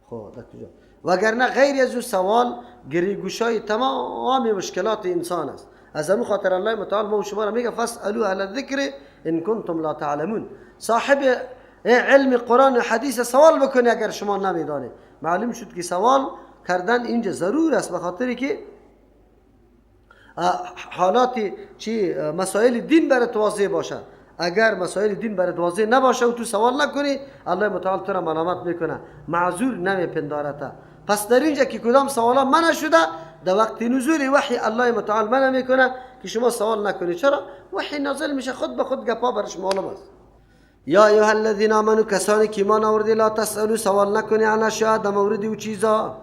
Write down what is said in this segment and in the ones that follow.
خب کجا وگرنه غیر از او سوال گریگوشای تمام مشکلات انسان است. از همین خاطر الله متعال ما و شما را میگه فاسالوا اهل الذکر ان کنتم لا تعلمون. صاحب علم قرآن و حدیث سوال بکنه اگر شما نمیدانید. معلوم شد که سوال کردن اینجا ضرور است، به خاطر که حالات مسائل دین برات واضح باشه. اگر مسائل دین برات واضح نباشه و تو سوال نکنی، الله متعال تو را ملامت میکنه، معذور نمیپندارته. پس در اینجا که کدام سوالا منع شده، در وقت نزول وحی الله متعال منع میکنه که شما سوال نکنی. چرا؟ وحی نازل میشه خود به خود گپا برش معلوم است. یا ایها الذین آمنوا، کسانی که ایمان آوردید، لا تسالوا، سوال نکنی، عن اشیاء، در مورد او چیزا،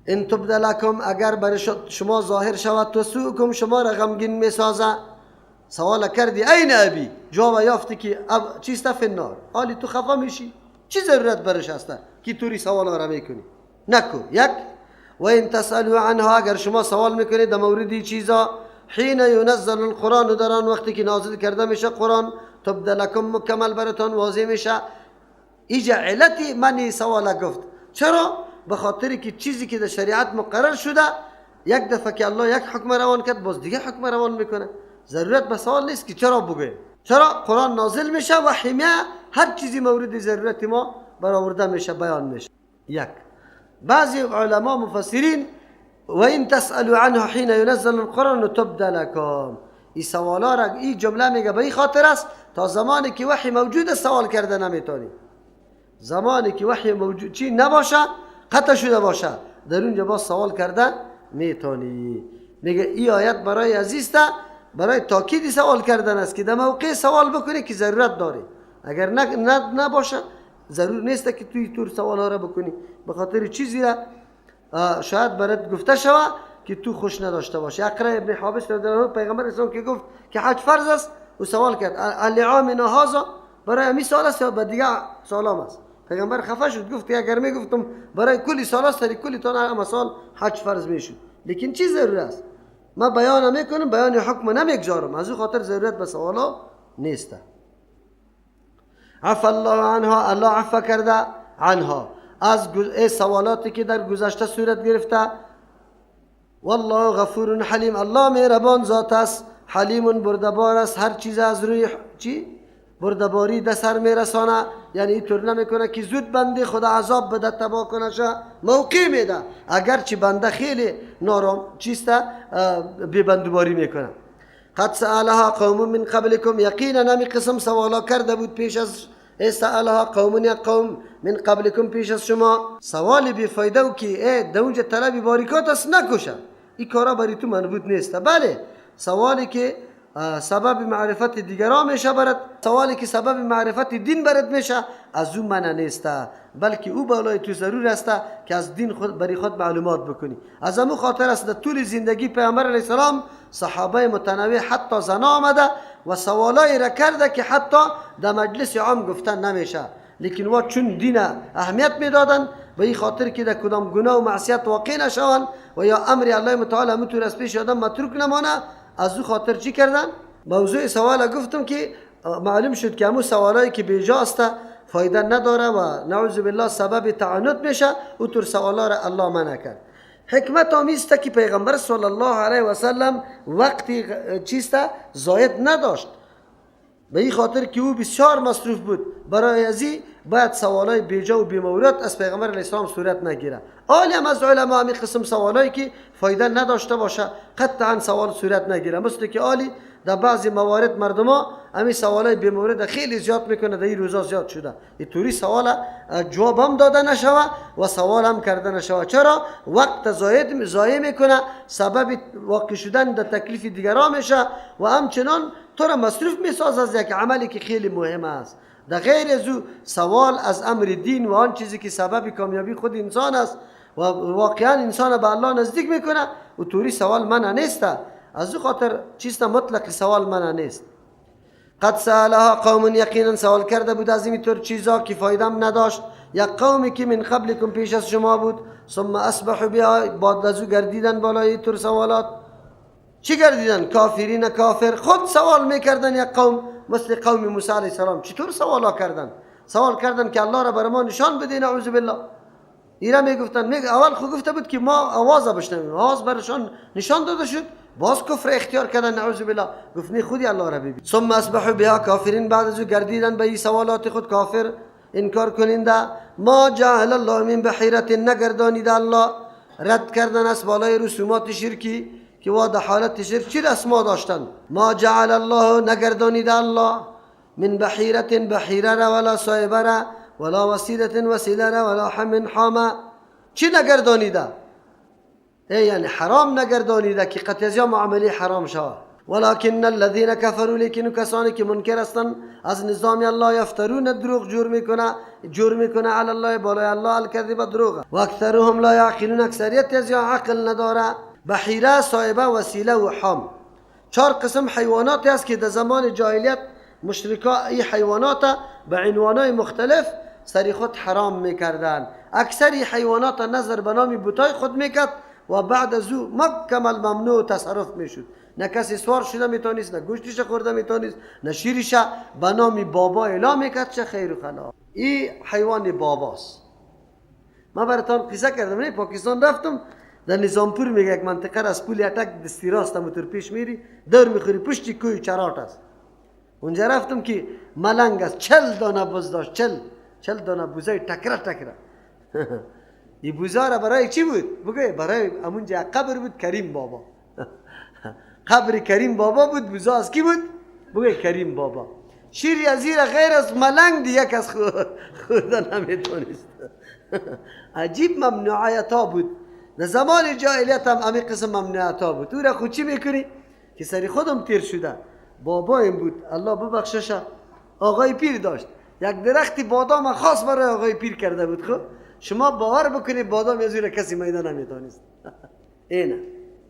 ان تبد لکم، اگر بر شما ظاهر شود، تسؤکم، شما را غمگین میسازه. سوال کردی این ابی، جواب یافتی که چیست فی النار، حالی تو خفا میشی، چی ضرورت برش هسته که توری سوال را میکنی؟ نکن. یک و ان تسالوا عنها، اگر شما سوال میکنید در مورد چیزا، حين ينزل القرآن، در آن وقتی که نازل کرده میشه قرآن، تبد لکم، مکمل براتون واضح میشه. ایجا علتی من سوال گفت. چرا؟ به خاطر که چیزی که در شریعت مقرر شده، یک دفعه که الله یک حکم روان کرد، باز دیگه حکم روان میکنه. ضرورت به سوال نیست که چرا بگه. چرا؟ قرآن نازل میشه و حمیه هر چیزی مورد ضرورت ما برآورده میشه، بیان میشه. یک بعضی علما مفسرین و این تسالوا عنه حين ينزل القرآن تبد لكم، این سوالا را این جمله میگه به این خاطر است تا زمانی که وحی موجود سوال کرده نمیتونی. زمانی که وحی موجود چی نباشه، قطع شده باشه، در اونجا با سوال کرده میتونی. میگه این آیت برای عزیزته، برای تاکید سوال کردن است که در موقع سوال بکنی که ضرورت داری. اگر نباشه ضرور نیست که توی طور سوال ها را بکنی، به خاطر چیزی را شاید برات گفته شوه که تو خوش نداشته باشه. اقرا ابن حابس رضی الله عنه پیغمبر اسلام که گفت که حج فرض است و سوال کرد لعامنا هذا، برای همین سال است یا به دیگه سالام است؟ پیغمبر خفه شد، گفت که اگر میگفتم برای کلی سال است، در کلی تا همه سال حج فرض میشد. لیکن چی ضرورت است؟ ما بیان میکنم، بیان حکم نمیگذارم، از او خاطر ضرورت به سوالا نیست. عفا الله عنها، الله عفا کرده عنها، از سوالاتی که در گذشته صورت گرفته. والله غفور حلیم، الله مهربان ذات است، حلیم بردبار است، هر چیز از روی بردباری در سر میرسانه. یعنی اینطور نمیکنه که زود بنده خدا عذاب بده تباه کنه شه، موقع میده اگرچه بنده خیلی نارام چیسته ببندباری میکنه. قد سألها قوم من قبلكم، یقینا نمی قسم سوالا کرده بود پیش از سألها قوم، یا قوم من قبلكم، پیش از شما. سوالی بیفایده و که در اونجا طلب باریکات است نکشه، این کارا برای تو منبوط نیست. بله سوالی که سبب معرفت دیگران میشه برات، سوالی که سبب معرفت دین برات میشه، از اون منع نیست، بلکه او بالای تو ضرور است که از دین خود برای خود معلومات بکنی. از همون خاطر است در طول زندگی پیامبر علیه السلام صحابه متنوع حتی زنا آمده و سوالای را کرده که حتی در مجلس عام گفتن نمیشه، لیکن وا چون دین اهمیت میدادن به این خاطر که در کدام گناه و معصیت واقع نشوند و یا امر الله متعال همونطور از پیش آدم متروک نمانه، از او خاطر چی کردن؟ موضوع سوال گفتم که معلوم شد که همون سوالایی که بیجا است فایده نداره و نعوذ بالله سبب تعنت میشه، او طور سوالا را الله منع کرد. حکمت آمیسته که پیغمبر صلی الله علیه و سلم وقتی چیسته زاید نداشت، به این خاطر که او بسیار مصروف بود. برای ازی باید سوالای بیجا و بیمورد از پیغمبر علیه السلام صورت نگیره. عالم از علما همین قسم سوالایی که فایده نداشته باشه قطعا سوال صورت نگیره. مثل که عالی در بعضی موارد مردما همین سوالای بیمورد خیلی زیاد میکنه، در این روزا زیاد شده. اینطوری سوال جواب هم داده نشوه و سوال هم کرده نشوه. چرا؟ وقت ضایع میکنه، سبب واقع شدن در تکلیف دیگران میشه و همچنان تو را مصروف میساز از یک عملی که خیلی مهم است. در غیر از او سوال از امر دین و آن چیزی که سبب کامیابی خود انسان است و واقعا انسان به الله نزدیک میکنه و طوری سوال منع نیست. از او خاطر چیست مطلق سوال منع نیست. قد سألها قوم، یقینا سوال کرده بود از این طور چیزا که فایدم نداشت، یک قومی که من قبلکم پیش از شما بود، ثم اصبحوا بها، بعد از او گردیدن بالای طور سوالات. چی گردیدن؟ کافرین، کافر. خود سوال میکردن یک قوم مثل قوم موسی علیه السلام چطور سوالا کردن سوال کردن که الله را بر ما نشان بده، نعوذ بالله. اینا میگفتن اول خود گفته بود که ما آواز بشنویم، آواز برشان نشان داده شد، باز کفر اختیار کردن، نعوذ بالله. گفت نه خودی الله را ببین. ثم اصبحوا بها کافرین، بعد از او گردیدن به این سوالات خود کافر، انکار کننده. ما جعل الله من بحیرت، نگردانیده الله، رد کردن از بالای رسومات شرکی که واضح حالت شرک چی رسما داشتن. ما جعل الله، نگردانیده الله، من بحیرت، بحیره را، ولا صایبه را، ولا وسیلت، وسیله را، ولا حم حامه. چی نگردانیده؟ یعنی حرام نگردانیده که قطع از یا معامله حرام شود. ولكن الذين كفروا، لیکن کسانی که منکر هستند از نظام الله، یفترون، دروغ جور میکنه علی الله، بالای الله، الکذب، دروغ. و اکثرهم لا یعقلون، اکثریت از یا عقل نداره. بحیره، صایبه، وسیله و حام، 4 قسم حیوانات است که در زمان جاهلیت مشرکا این حیوانات به عنوانای مختلف سری خود حرام میکردن. اکثر حیوانات نظر به نام بتای خود میکرد و بعد از او مکمل ممنوع تصرف میشد. نه کسی سوار شده میتونست، نه گوشتش خورده میتونست، نه شیرش به نام بابا اعلام میکرد. چه خیر و خلا. این حیوان باباست. ما براتون قصه کردم، نه پاکستان رفتم، در نظامپور میگه یک منطقه از پول اٹک دستی راست موتور پیش میری، دور میخوری پشتی کوی چراٹ است. اونجا رفتم که ملنگ است، 40 دانه بز داشت، 40 دانه بوزای تکره. این بوزا را برای چی بود؟ بگه برای همونجا قبر بود کریم بابا. قبر کریم بابا بود. بوزا از کی بود؟ بگه کریم بابا. شیری از زیر غیر از ملنگ دیگه کس خوردن نمیتونست. عجیب ممنوعیت ها بود. در زمان جاهلیت هم همین قسم ممنوعیت ها بود. تو را خود چی میکنی؟ که سری خودم تیر شده. بابا این بود، الله ببخشش، آقای پیر داشت. یک درختی بادام خاص برای آقای پیر کرده بود. خب شما باور بکنید بادام از زیر کسی میدان نمیتونست. اینه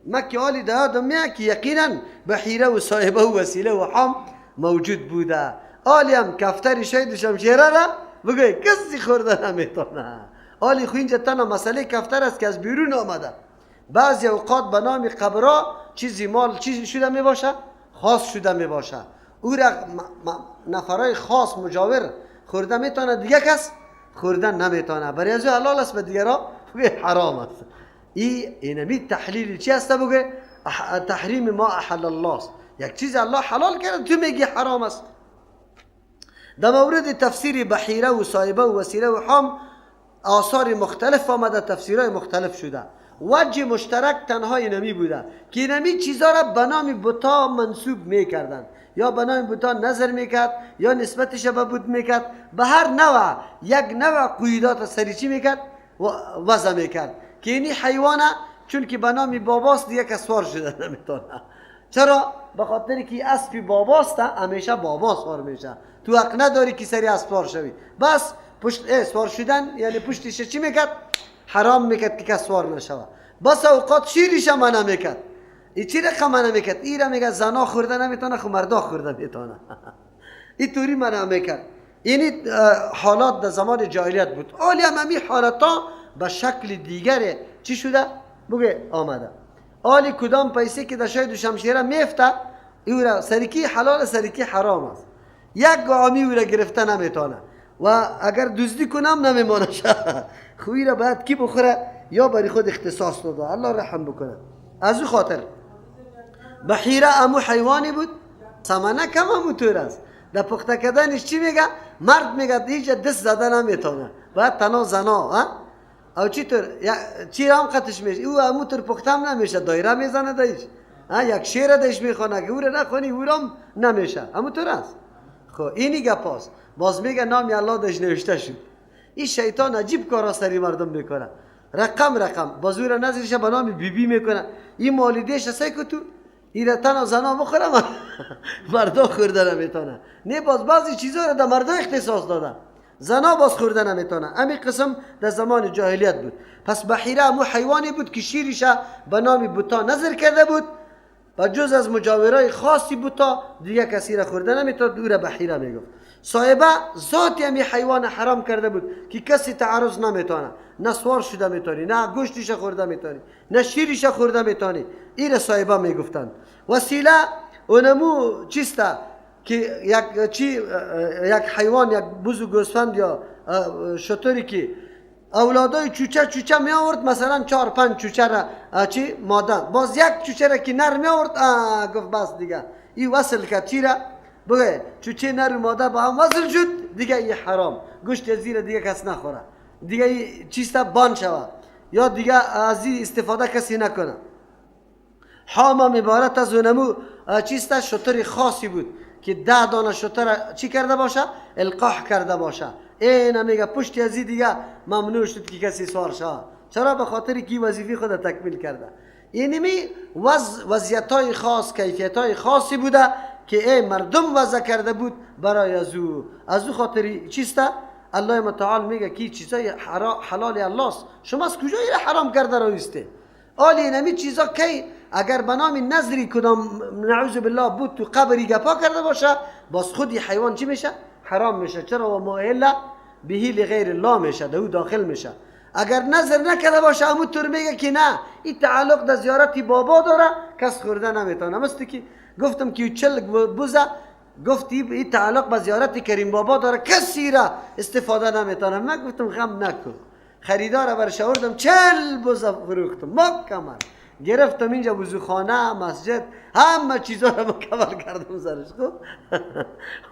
مکه حالی دادم میاد که یقینا بحیره و صایبه و وسیله و حام موجود بوده. حالی هم کفتری شاید شمشیره را بگوی کسی خورده نمیتونه. حالی خو اینجا تنها مسئله کفتر است که از بیرون آمده. بعضی اوقات به نام قبرا چیزی مال چیزی شده میباشه، خاص شده میباشه، او را نفرای خاص مجاور خورده میتونه، دیگه کس خوردن نمیتونه. برای از حلال است، به دیگران حرام است. اینمی تحلیل چی است؟ بگه تحریم ما احل الله است. یک چیز الله حلال کرده تو میگی حرام است. در مورد تفسیر بحیره و صایبه و وسیله و حام آثار مختلف آمده، تفسیرهای مختلف شده. وجه مشترک تنها اینمی بوده که اینمی چیزا را به نام بتا منصوب میکردن، یا به نام بتا نظر میکرد، یا نسبتش به بت میکرد. به هر نوع یک نوع قیودات سری چی میکرد؟ وضع میکرد که اینی حیوانه چون که به نام باباست دیگه کسوار شده نمیتونه. چرا؟ به خاطر که اسبی باباست همیشه بابا سوار میشه. تو حق نداری که سری اسب سوار شوی. بس پشت سوار شدن یعنی پشتش چی میکرد؟ حرام میکرد که کس سوار نشوه. بس اوقات شیرش منع میکرد. این چی رقم منع میکرد؟ این را میگه زنا خورده نمیتونه، خو مردا خورده میتونه. این طوری منع میکرد. این حالات در زمان جاهلیت بود. حالی هم همین حالات ها به شکل دیگره چی شده؟ بگه آمده. حالی کدام پیسه که در شاید و شمشیره میفته، او را سرکی حلال سرکی حرام است. یک گامی او را گرفته نمیتونه و اگر دزدی کنم نمیمانه شه. خوی را باید کی بخوره یا برای خود اختصاص داده. الله رحم بکنه. از او خاطر بحیره امو حیوانی بود، سمنک هم همونطور است. در پخته کردنش چی میگه؟ مرد میگه هیچ دست زده نمیتونه، باید تنها زنا. او چی هم قطش میشه؟ او همونطور پخته هم نمیشه، دایره میزنه دایش. یک شعر دایش میخونه که او را نخونی او را نمیشه. همونطور است. خب اینی گپاست. باز میگه نامی الله دایش نوشته شد. این شیطان عجیب کارا سری مردم میکنه. رقم بازور نظرش به نام بی میکنه. این مالیدهش هسته که تو این تنها زنا بخوره مردا خورده نمیتونه. نه باز بعضی چیزا رو در مردا اختصاص داده، زنا باز خورده نمیتونه. همین قسم در زمان جاهلیت بود. پس بحیره همون حیوانی بود که شیرش به نام بوتا نظر کرده بود و جز از مجاورای خاصی بوتا دیگه کسی را خورده نمیتونه، او را بحیره میگفت. صایبه ذاتی همی حیوان حرام کرده بود که کسی تعرض نمیتونه، نه سوار شده میتونی، نه گوشتش خورده میتونی، نه شیرش خورده میتونی. این را صایبه میگفتند. وسیله اونمو چیسته؟ که یک حیوان، یک بز و گوسفند یا شتری که اولادای چوچه می آورد، مثلا 4-5 چوچه را ماده، باز یک چوچه را که نر می آورد، گفت بس دیگه این وصل کرد چی را بگه چوچه نر و ماده با هم وصل شد دیگه، این حرام، گوشت زیر دیگه کس نخوره، دیگه چیستا بان شود یا دیگه از این استفاده کسی نکنه. حام عبارت از اونمو چیستا شتر خاصی بود که 10 دانه شتر چی کرده باشه، القاح کرده باشه. این میگه پشت از دیگه ممنوع شد که کسی سوار شه. چرا؟ به خاطر کی وظیفه خود تکمیل کرده. اینمی وضعیت‌های خاص، کیفیت‌های خاصی بوده که ای مردم وضع کرده بود برای از او خاطری چیستا الله متعال میگه که چیزای حلال الله است، شما از کجا این حرام کرده رایسته؟ آلی اینمی چیزا کی اگر به نام نظری کدام نعوذ بالله بود تو قبری گپا کرده باشه، باز خودی حیوان چی میشه؟ حرام میشه. چرا؟ و مائل بهی لغیر الله میشه، دو داخل میشه. اگر نظر نکرده باشه همون طور میگه که نه این تعلق در زیارتی بابا داره، کس خورده نمیتونه. مثل که گفتم که چلک بوزه، گفتی این تعلق به زیارت کریم بابا داره، کسی را استفاده نمیتونه. من گفتم غم نکن، خریدار برش آوردم 40 بوزه فروختم مکمل، گرفتم اینجا وضوخانه، مسجد، همه چیزا رو مکمل کردم سرش.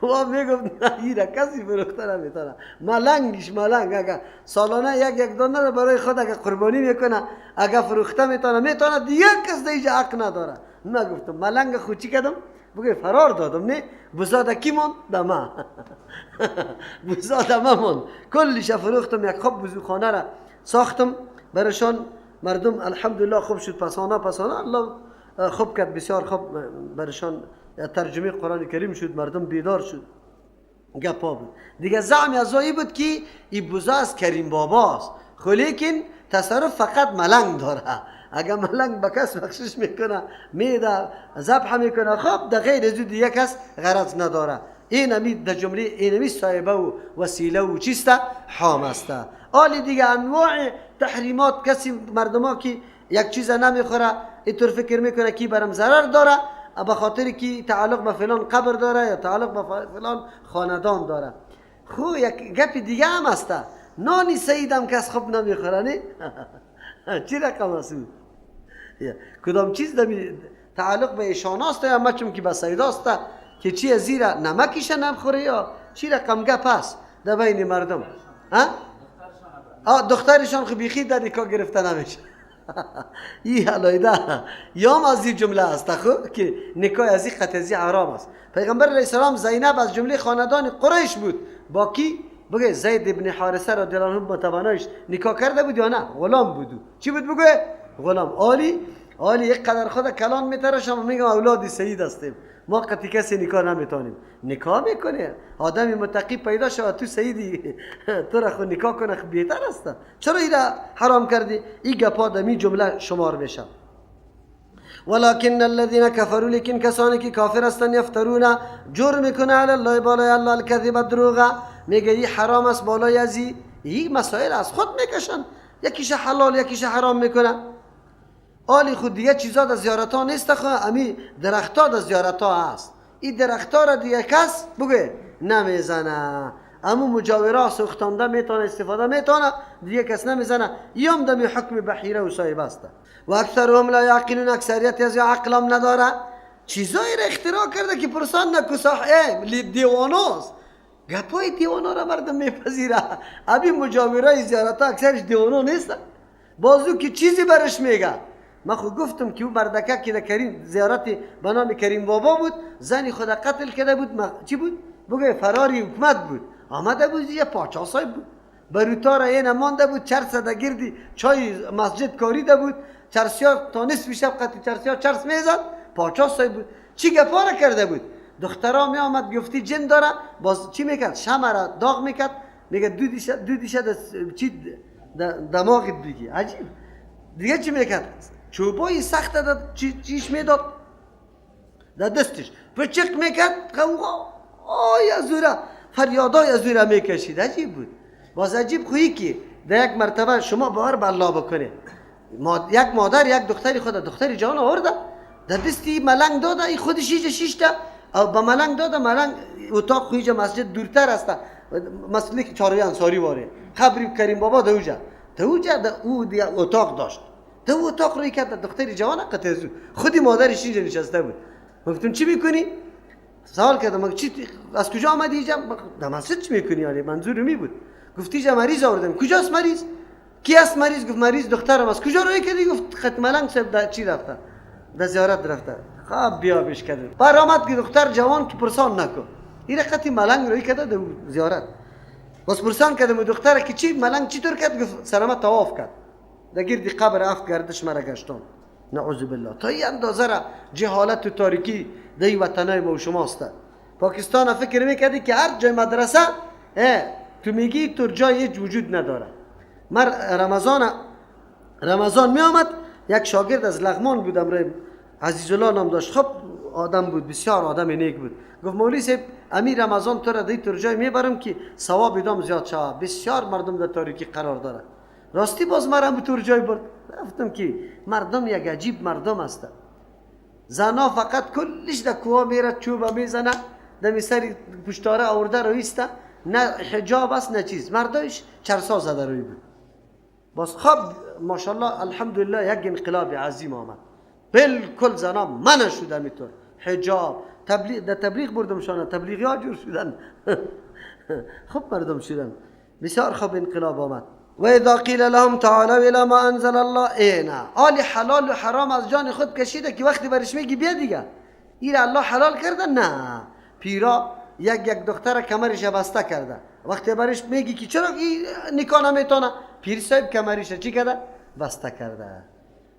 خب و میگفت نه این را کسی فروخته نمیتونه. ملنگ اگر سالانه یک دانه رو برای خود اگر قربانی میکنه، اگر فروخته میتونه دیگه کس دیگه حق نداره. من گفتم ملنگ خود چی کردم؟ بگه فرار دادم. نه بزاده کی مون؟ دمه بزاده من کلش فروختم. یک خوب وضوخانه را ساختم برشان، مردم الحمدلله خوب شد. پسانه الله خوب کرد، بسیار خوب برشان ترجمه قرآن کریم شد، مردم بیدار شد. گپا بود دیگه. زعم ازایی بود که این بوزا از کریم باباست، خو لیکن تصرف فقط ملنگ داره. اگر ملنگ به کس بخشش میکنه، میده، ذبح میکنه، خب در غیر از دیگه کس غرض نداره. اینمی در جمله اینمی صاحبه و وسیله و چیسته حام است. آلی دیگه انواع تحریمات، کسی مردم که یک چیز نمیخوره اینطور فکر میکنه که برم ضرر داره، به خاطر که تعلق به فلان قبر داره یا تعلق به فلان خاندان داره. خو یک گپ دیگه هم است، نانی سیدم کس خوب نمیخوره. نه چی رقم است؟ کدام چیز تعلق به ایشان است یا مچم که به سید است که چی زیرا نمکیش نمیخوره یا چی رقم گپ است در بین مردم؟ دخترشان خو بیخی در نکاح گرفته نمیشه. این علایده یا از این جمله است خو که نکاح از این قطعی حرام است. پیغمبر علیه السلام زینب از جمله خاندان قریش بود. با کی؟ بگه زید ابن حارثه رضی الله عنه متبانایش نکاح کرده بود یا نه؟ غلام بود. چی بود بگه؟ غلام. آلی یک قدر خود کلان میترشم میگم اولادی سید هستیم، ما قطعی کسی نکاح نمیتونیم. نکاح میکنه آدمی متقی پیدا شود، تو سیدی تو را خود نکاح کنه بهتر است. چرا اینا حرام کردی؟ این گپا دمی جمله شمار میشه. ولكن الذين كفروا، لیکن کسانی که کافر هستند، یفترون جرم میکنه علی الله، بالای الله، الکذب، دروغ. میگه این حرام است، بالای از این مسائل از خود میکشن، یکیش حلال یکیش حرام میکنه. آلی خود دیگه چیزا در زیارت ها نیست، امی درخت ها در زیارت ها هست. این درخت ها را دیگه کس بگه نمیزنه، اما مجاوره سوختانده میتونه استفاده میتونه، دیگه کس نمیزنه. یم دمی حکم بحیره و صاحب است. و اکثرهم لا یعقلون، اکثریت از عقلم نداره. چیزایی را اختراع کرده که پرسان نکساح دیواناست. گپای دیوانا را مردم میپذیره. ابی مجاوره زیارت ها اکثرش دیوانا نیست، بازو که چیزی برش میگه. من خود گفتم که او مردکه که در کریم زیارت به نام کریم بابا بود، زنی خود قتل کرده بود. چی بود؟ بگه فراری حکومت بود، آمده بود یه پاچا صاحب بود، بروتا را یه نمانده بود، چرس در گردی چای مسجد کاریده بود، چرسیار تا نصف شب قتل چرسیار چرس میزد، پاچا صاحب بود. چی گپا را کرده بود؟ دخترها می آمد گفتی جن داره، باز چی میکرد؟ شمع را داغ میکرد، میگه دو دیشه چی دماغت بگی. عجیب. دیگه چی میکرد؟ چوبای سخت داد، چیش میداد در دستش، پچک میکرد، آی ازوره فریادای ازوره میکشید. عجیب بود. باز عجیب خویی که در یک مرتبه شما باور به الله بکنه، یک مادر یک دختری خود دختری جان آورده، در دستی ملنگ داده، این خودش ایجا شیشته، او به ملنگ داده، ملنگ اتاق خویج مسجد دورتر است، مسئله که چاروی انصاری واره قبر کریم بابا دوجا او دی اتاق داشت. تو اتاق روی کرد، دختری جوان قطع خودی مادرش اینجا نشسته بود. گفتم چی میکنی؟ سوال کردم چی از کجا آمدی اینجا؟ در مسجد چی میکنی؟ یعنی منظور می بود. گفتی اینجا مریض آوردم. کجاست مریض؟ کی است مریض؟ گفت مریض دخترم است. کجا روی کردی؟ گفت خط ملنگ صاحب چی رفته؟ در زیارت رفته. خب بیا بش کردم. بر آمد که دختر جوان که پرسان نکن. این قطعی ملنگ روی کرده در زیارت. بس پرسان کردم دختر که چی ملنگ چی طور کرد؟ گفت سلامت طواف کرد. در گردی قبر اف گردش مرا گشتم. نعوذ بالله. تا این اندازه را جهالت و تاریکی در وطنای ما و شماست. پاکستان فکر میکردی که هر جای مدرسه تو میگی تو جای هیچ وجود نداره. رمضان می آمد، یک شاگرد از لغمان بود، امروز عزیزالله نام داشت. خب آدم بود، بسیار آدم نیک بود. گفت مولوی صاحب امیر رمضان تو را دی تو جای میبرم که ثواب دام زیاد شود. بسیار مردم در تاریکی قرار داره. راستی باز مرا به تو جای برد. گفتم که مردم یک عجیب مردم است. زنا فقط کلش در کوه میره چوب میزنه، دمی سری پشتاره آورده رویسته، نه حجاب است نه چیز. مردایش چرسا زده روی بود. بس خب ماشاءالله الحمدلله یک انقلاب عظیم آمد. بالکل زنا منع شده میتون. حجاب تبلیغ بردمشان، تبلیغی ها جور شدن. خب مردم شدن. بسیار خوب انقلاب آمد. و اذا قیل لهم تعالوا الى ما انزل الله، اینا آل حلال و حرام از جان خود کشیده که وقتی برش میگی بیا دیگه این الله حلال کرده، نه پیرا یک دختر کمرش بسته کرده، وقتی برش میگی که چرا این نکاح نمیتونه، پیر صاحب کمرش چی کرده؟ بسته کرده.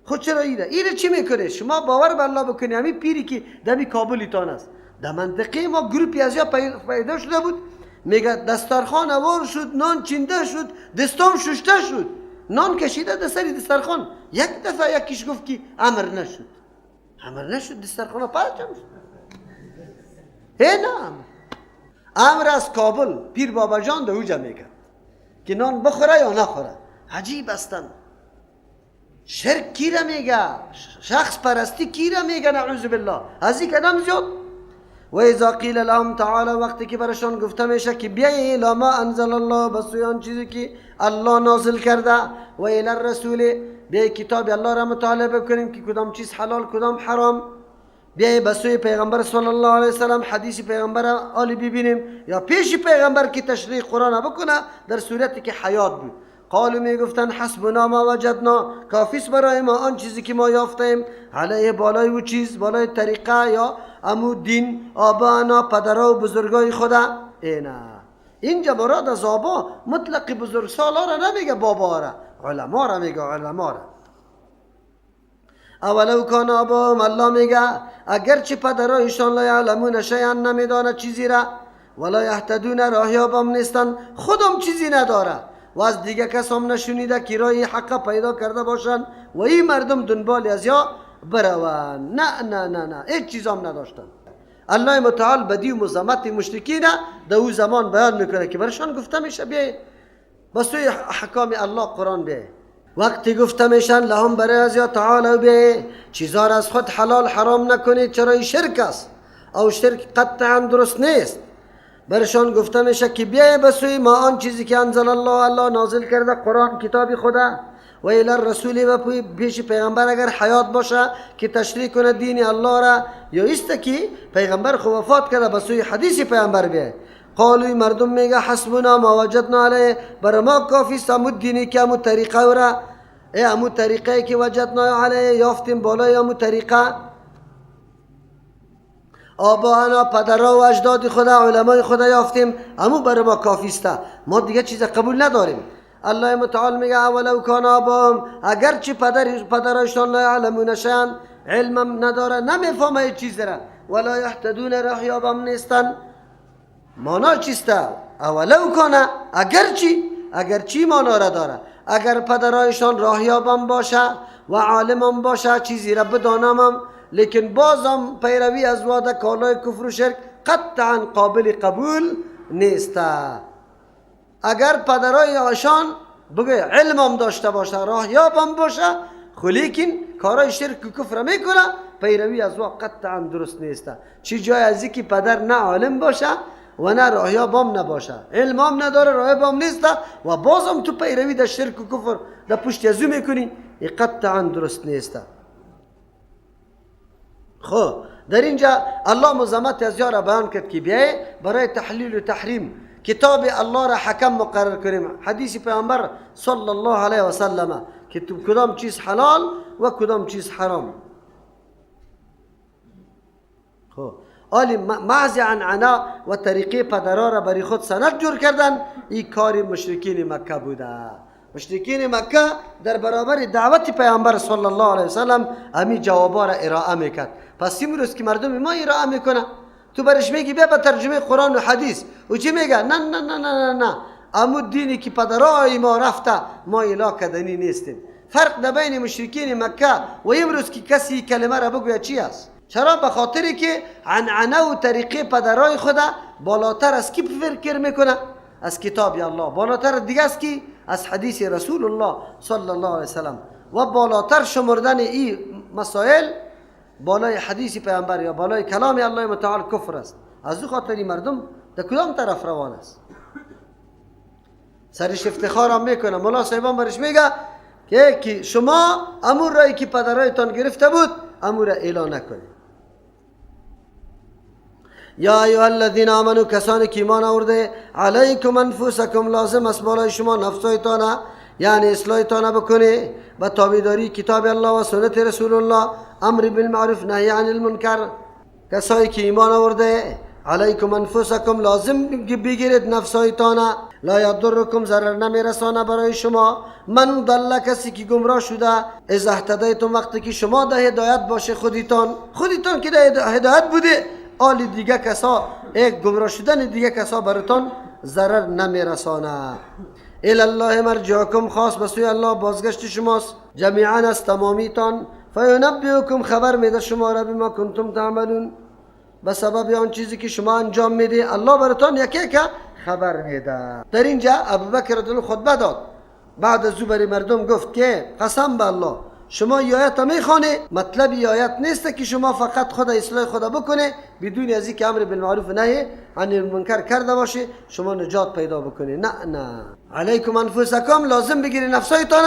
خود چرا ایره چی میکنه؟ شما باور به الله بکنی همین پیری که دمی کابلیتان است، در منطقه ما گروپی از یا پیدا شده بود، میگه دسترخوان اوار شد، نان چینده شد، دستام ششته شد، نان کشیده در سری دسترخوان. یک دفعه یکیش گفت که امر نشد دسترخوان پرچم شد. نه امر از کابل پیر بابا جان در اوجا میگه که نان بخوره یا نخوره. عجیب هستن. شرک کی را میگه؟ شخص پرستی کی را میگه؟ نعوذ بالله. از این کدام زیاد. و اذا قیل لهم تعالی، وقتی که برشان گفته میشه که بیایی الی ما انزل الله، بسوی آن چیزی که الله نازل کرده، و الی الرسول، بیایی کتاب الله را مطالعه بکنیم که کدام چیز حلال کدام حرام، بیایی بسوی پیغمبر صلی الله علیه وسلم حدیث پیغمبر آلی ببینیم، یا پیش پیغمبر که تشریح قرآن بکنه در صورتی که حیات بود. قالو میگفتن حسبنا ما وجدنا، کافیست برای ما آن چیزی که ما یافتیم، علیه بالای و چیز، بالای طریقه یا امو دین آبانا، پدرها و بزرگای خدا. اینا اینجا مراد از آبا مطلق بزرگ سالا را نمیگه، بابا را، علما را میگه، علما را. اولو کان آباهم، الله میگه اگرچه پدرایشان لا یعلمون شیئا، نمیدانه چیزی را، ولا یهتدون، راهیابم نیستن، خودم چیزی نداره و از دیگه کس هم نشونیده که راه حق پیدا کرده باشن و این مردم دنبال از یا بروان. نه هیچ چیز هم نداشتن. الله متعال بدی و مزامت مشرکین در او زمان بیان میکنه که برشان گفته میشه بیای بسوی حکام الله قرآن بیای. وقتی گفته میشن لهم برای از یا تعالی بیای چیزا را از خود حلال حرام نکنید، چرا این شرک است او شرک قطعا درست نیست. برشان گفته میشه که بیای بسوی ما آن چیزی که انزل الله نازل کرده، قرآن کتاب خدا، و الی الرسول، و پیش پیغمبر اگر حیات باشه که تشریح کنه دین الله را، یا است که پیغمبر خو وفات کرده بسوی حدیث پیغمبر بیای. قالوی مردم میگه حسبنا ما وجدنا علیه، برای ما کافی است همون دینی که همون طریقه را، همون طریقه که وجدنا علیه یافتیم بالای همون طریقه، آبانا پدرها و اجداد خدا علمای خدا یافتیم، همون برای ما کافی است، ما دیگه چیز قبول نداریم. الله متعال میگه اولو کان آباهم، اگرچه پدرشان لا یعلمون شیئا، علمم نداره، نمیفهمه هیچ چیز را، ولا یهتدون، راهیابم نیستن. مانا چیست؟ اولو کان، اگرچه مانا را داره، اگر پدرایشان راهیابم باشه و عالمم باشه، چیزی را بدانم، لیکن بازم پیروی از وعده کالای کفر و شرک قطعا قابل قبول نیست. اگر پدرای آشان بگه علمم داشته باشه، راهیابم باشه، خو لیکن کارای شرک و کفر میکنه، پیروی از او قطعا درست نیست. چی جای از اینکه پدر نه عالم باشه و نه راهیا بام نباشه، علم هم نداره، راه بام نیست و بازم تو پیروی در شرک و کفر در پشت ازو میکنی، این قطعا درست نیست. خب در اینجا الله مزامت از یارا بیان کرد که بیای برای تحلیل و تحریم کتاب الله را حکم مقرر کنیم. حدیث پیامبر صلی الله علیه و سلم که کدام چیز حلال و کدام چیز حرام. خب آلی معزی عنعنا و طریقه پدرها را برای خود سند جور کردن، این کار مشرکین مکه بوده. مشرکین مکه در برابر دعوت پیامبر صلی الله علیه و سلم همین جوابا را ارائه میکرد. پس امروز که مردم ما ارائه میکنه، تو برش میگی بیا به ترجمه قرآن و حدیث و چی میگه؟ نه نه نه نه نه، امو دینی که پدرای ما رفته ما اله کردنی نیستیم. فرق بین مشرکین مکه و امروز که کسی کلمه را بگوید چی است؟ چرا؟ به خاطری که عنعنه و طریقه پدرای خدا بالاتر از کی فکر میکنه؟ از کتاب الله. بالاتر دیگه است که از حدیث رسول الله صلی الله علیه وسلم و بالاتر شمردن این مسائل بالای حدیث پیامبر یا بالای کلام الله متعال کفر است. از او خاطری مردم در کدام طرف روان است؟ سرش افتخار هم میکنه. مولا صاحبان برش میگه که شما امور رایی که پدرایتان گرفته بود امور اعلان نکنید. یا ایها الذین آمنوا، کسانی که ایمان آورده، علیکم انفسکم، لازم است بالای شما نفسایتان یعنی اصلاحتان بکنه و تابعداری کتاب الله و سنت رسول الله، امر بالمعروف نهی عن المنکر. کسایی که ایمان آورده علیکم انفسکم، لازم بگیرید نفسایتان، لا یضرکم، ضرر نمیرسانه برای شما، من ضل، کسی که گمراه شده، اذا اهتدیتم، وقتی که شما در هدایت باشه خودتان که در هدایت بوده، آل دیگه کسا گمراه شدن دیگه کسا براتون ضرر نمیرسانه. الی الله مرجعکم، خاص به سوی الله بازگشت شماست، جمیعا از تمامیتان، فینبئکم، خبر میده شما را بما کنتم تعملون، به سبب آن چیزی که شما انجام میده الله براتون یکی که خبر میده. در اینجا ابوبکر رضی الله خطبه داد، بعد از او برای مردم گفت که قسم به الله شما این آیت میخوانه، مطلب این آیت نیست که شما فقط خود اصلاح خدا بکنه بدون از اینکه امر بالمعروف و نهی عن المنکر کرده باشه شما نجات پیدا بکنه. نه نه، علیکم انفسکم، لازم بگیری نفسایتان.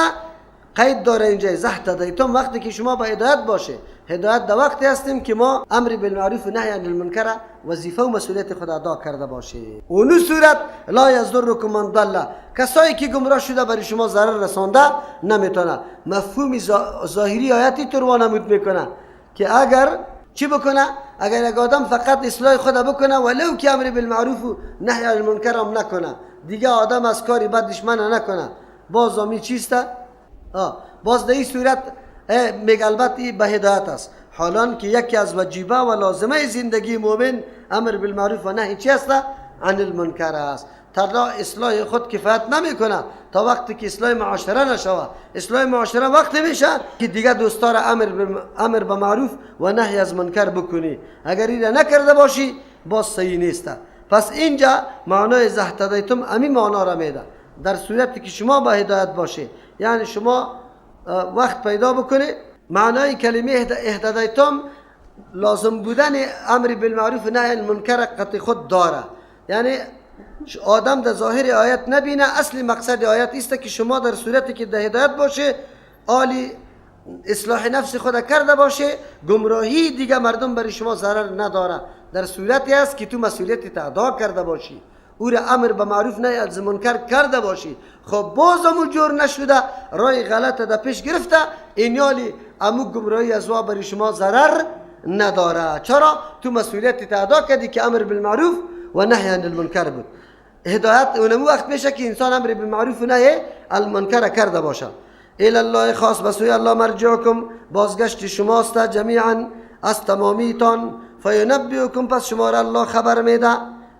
قید داره اینجا اهتدیتم، وقتی که شما با هدایت باشه. هدایت در وقتی هستیم که ما امر بالمعروف و نهی عن المنکر وظیفه و مسئولیت خود ادا کرده باشه. اون صورت لا یضرکم من ضل، کسایی که گمراه شده برای شما ضرر رسانده نمیتونه. مفهوم ظاهری آیتی تو رو نمود میکنه که اگر چی بکنه؟ اگر یک آدم فقط اصلاح خود بکنه ولو که امر بالمعروف و نهی عن المنکر هم نکنه، دیگه آدم از کاری بدش منع نکنه، باز می چیسته؟ باز در این صورت میگه البته به هدایت است، حالان که یکی از واجبه و لازمه زندگی مؤمن امر بالمعروف و نهی چی است؟ عن المنکر است. تا اصلاح خود کفایت نمیکنه تا وقتی که اصلاح معاشره نشوه. اصلاح معاشره وقتی میشه که دیگه دوستار امر به معروف و نهی از منکر بکنی. اگر این نکرده باشی باز صحیح نیست. پس اینجا معنای اهتدیتم همین معنا را میده، در صورتی که شما با هدایت باشه، یعنی شما وقت پیدا بکنه. معنای کلمه اهتدیتم لازم بودن امر بالمعروف و نهی عن المنکر قطع خود داره، یعنی آدم در ظاهر آیت نبینه. اصلی مقصد آیت است که شما در صورتی که در هدایت باشه، عالی اصلاح نفس خود کرده باشه، گمراهی دیگه مردم برای شما ضرر نداره. در صورتی است که تو مسئولیت ادا کرده باشی، او را امر به معروف نهی از منکر کرده باشی. خب بازم جور نشده، رای غلط در پیش گرفته، اینیالی امو گمراهی از وا برای شما ضرر نداره. چرا؟ تو مسئولیت ادا کردی که امر بالمعروف و نهی عن المنکر بود. هدایت اونمو وقت میشه که انسان امر بالمعروف و نهی المنکر کرده باشه. الی الله، خاص به سوی الله مرجعکم، بازگشت شماست، جمیعا از تمامیتان، فینبئکم، پس شما را الله خبر میده،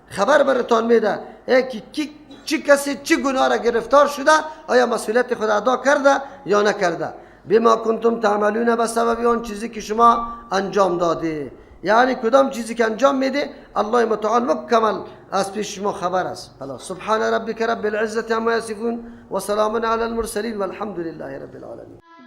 خبر براتون میده که چی کسی چی گناه را گرفتار شده، آیا مسئولیت خود ادا کرده یا نکرده. بما کنتم تعملون، به سبب آن چیزی که شما انجام داده، یعنی کدام چیزی که انجام میده الله متعال مکمل از پیش شما خبر است. سبحان ربک رب العزة عما یصفون و سلام علی المرسلین والحمد لله رب العالمین.